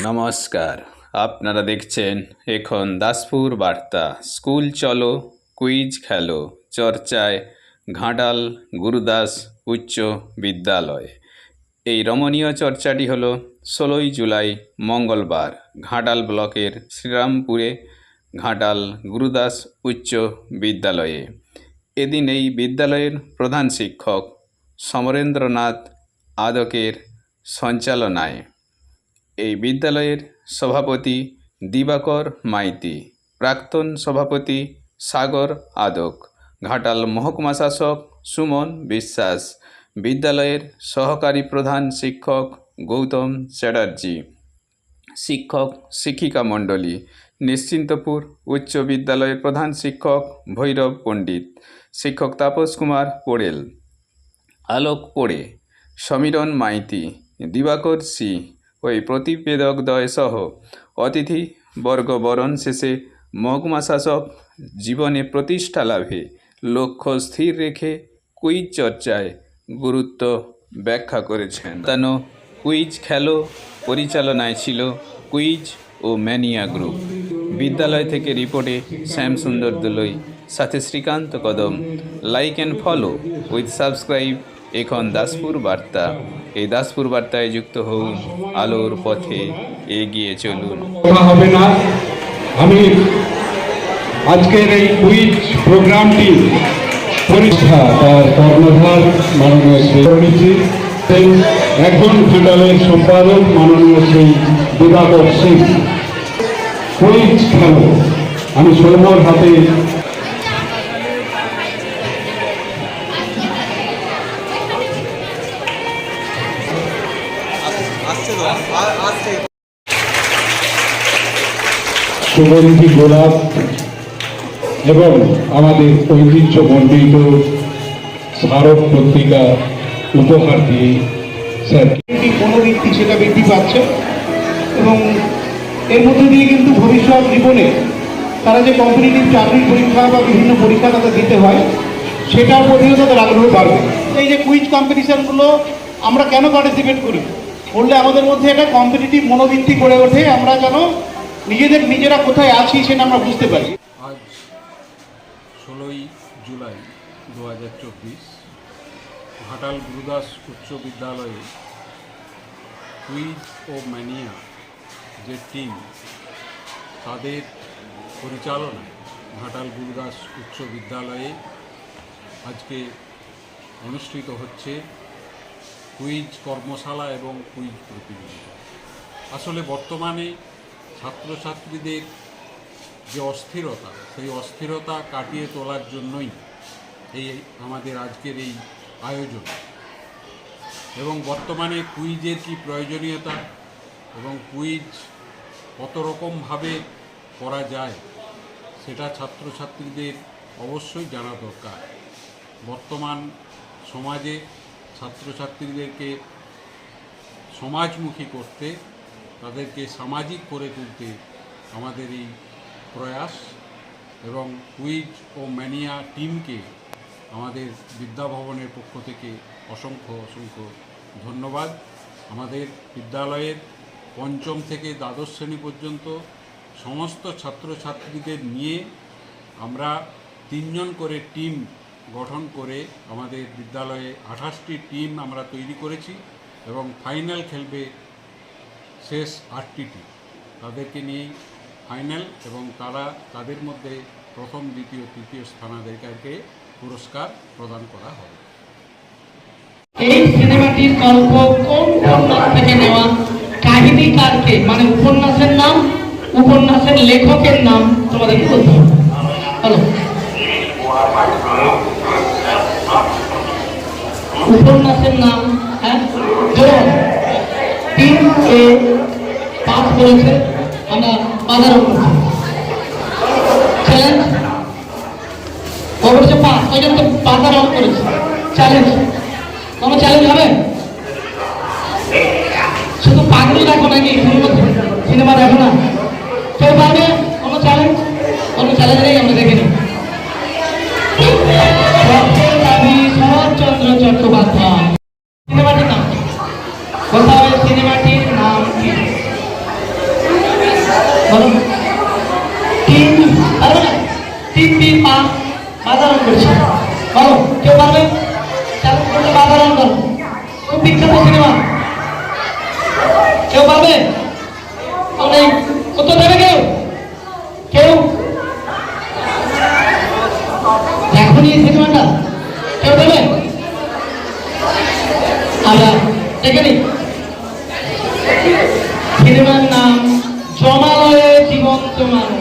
নমস্কার, আপনারা দেখছেন এখন দাসপুর বার্তা। স্কুল চলো, কুইজ খেলো, চর্চায় ঘাটাল গুরুদাস উচ্চ বিদ্যালয়। এই রমণীয় চর্চাটি হলো 16ই জুলাই মঙ্গলবার ঘাটাল ব্লকের শ্রীরামপুরে ঘাটাল গুরুদাস উচ্চ বিদ্যালয়ে। এদিন এই বিদ্যালয়ের প্রধান শিক্ষক সমরেন্দ্রনাথ আদকের সঞ্চালনায় এই বিদ্যালয়ের সভাপতি দিবাকর মাইতি, প্রাক্তন সভাপতি সাগর আদক, ঘাটাল মহকুমা শাসক সুমন বিশ্বাস, বিদ্যালয়ের সহকারী প্রধান শিক্ষক গৌতম চ্যাটার্জি, শিক্ষক শিক্ষিকা মণ্ডলী, নিশ্চিন্তপুর উচ্চ বিদ্যালয়ের প্রধান শিক্ষক ভৈরব পণ্ডিত, শিক্ষক তাপস কুমার পোড়েল, আলোক পোড়ে, সমীরণ মাইতি, দিবাকর সি ওই প্রতিবেদকদ্বয় সহ অতিথি বর্গ বরণ শেষে মহকুমা শাসক জীবনে প্রতিষ্ঠা লাভে লক্ষ্য স্থির রেখে কুইজ চর্চায় গুরুত্ব ব্যাখ্যা করেছেন। তানো কুইজ খেলো পরিচালনায় ছিল কুইজ ও ম্যানিয়া গ্রুপ। বিদ্যালয় থেকে রিপোর্টে শ্যামসুন্দর দোলই, সাথে শ্রীকান্ত কদম। Like and follow with subscribe এখন দাসপুর বার্তা। এই দাসপুর বার্তায় যুক্ত হন, আলোর পথে এগিয়ে চলুন। হবে না, আমি আজকের এই কুইজ প্রোগ্রামটি পরীক্ষা তার কর্ণধার মাননীয় শ্রী একজন ঘাটালের সম্পাদক মাননীয় শ্রী দিবাকর সিং। কুইজ খেলো আমি সৌম্যর হাতে সুগন্ধি গোলাপ এবং আমাদের ঐতিহ্যমণ্ডিত স্মারক পত্রিকা উপহার দিয়ে স্যার মনোবৃত্তি সেটা বৃদ্ধি পাচ্ছে এবং এর মধ্যে দিয়ে কিন্তু ভবিষ্যৎ জীবনে তারা যে কম্পিটিটিভ চাকরির পরীক্ষা বা বিভিন্ন পরীক্ষা তাদের দিতে হয় সেটার প্রতিও তাদের আগ্রহ বাড়বে। এই যে কুইজ কম্পিটিশনগুলো আমরা কেন পার্টিসিপেট করি বললে আমাদের মধ্যে একটা কম্পিটিটিভ মনোবৃত্তি গড়ে ওঠে, আমরা যেন নিজেরা কোথায় আছি সেটা আমরা বুঝতে পারি। আজ 16ই জুলাই 2024 ঘাটাল গুরুদাস উচ্চ বিদ্যালয়ে কুইজ ও ম্যানিয়া যে টিম তাদের পরিচালনায় ঘাটাল গুরুদাস উচ্চ বিদ্যালয়ে আজকে অনুষ্ঠিত হচ্ছে কুইজ কর্মশালা এবং কুইজ প্রতিযোগিতা। আসলে বর্তমানে ছাত্রছাত্রীদের যে অস্থিরতা, সেই অস্থিরতা কাটিয়ে তোলার জন্যই এই আমাদের আজকের এই আয়োজন। এবং বর্তমানে কুইজের কি প্রয়োজনীয়তা এবং কুইজ কত রকমভাবে করা যায় সেটা ছাত্রছাত্রীদের অবশ্যই জানা দরকার। বর্তমান সমাজে ছাত্রছাত্রীদেরকে সমাজমুখী করতে, তাদেরকে সামাজিক করে তুলতে আমাদের এই প্রয়াস। এবং কুইজ ও ম্যানিয়া টিমকে আমাদের বিদ্যাভবনের পক্ষ থেকে অসংখ্য অসংখ্য ধন্যবাদ। আমাদের বিদ্যালয়ের পঞ্চম থেকে দ্বাদশ শ্রেণী পর্যন্ত সমস্ত ছাত্রছাত্রীদের নিয়ে আমরা 3 জন করে টিম গঠন করে আমাদের বিদ্যালয়ে 28টি টিম আমরা তৈরি করেছি এবং ফাইনাল খেলবে শেষ 8টি টিম। তাদেরকে নিয়েই ফাইনাল এবং তাদের মধ্যে প্রথম, দ্বিতীয়, তৃতীয় স্থানাধিকারীকে পুরস্কার প্রদান করা হবে। এই সিনেমাটির গল্প কোন উপন্যাস থেকে নেওয়া, কাহিনীকারকে মানে উপন্যাসের নাম, উপন্যাসের লেখকের নাম তোমাদেরকে বলতে হবে। হ্যালো, উপন্যাসের নাম। হ্যাঁ, ধরুন 3A পাস করেছে, আমরা বাজার চ্যালেঞ্জ অবশ্য পাস, ওই জন্য তো বাজার অন করেছে। চ্যালেঞ্জ, কোনো চ্যালেঞ্জ হবে? শুধু পাগল দেখো নাকি সিনেমা দেখো না? কেউ পাবে কোনো চ্যালেঞ্জ? কোনো চ্যালেঞ্জ নেই, আমরা দেখে নিই। শরৎচন্দ্র চট্টোপাধ্যায়। সিনেমাটির নাম কোথায়? সিনেমাটির নাম কি? শিল্পী পা বাজারণ করছে, বলো কেউ পারবে? চ্যালেঞ্জ করলে বাজারণ করো, খুব বিখ্যাত সিনেমা, কেউ পারবে? অনেক উত্তর দেবে কেউ? কেউ দেখনি এই সিনেমাটা? কেউ দেবে? আচ্ছা দেখে নি। সিনেমার নাম জমালয়ে জীবন্ত মানুষ।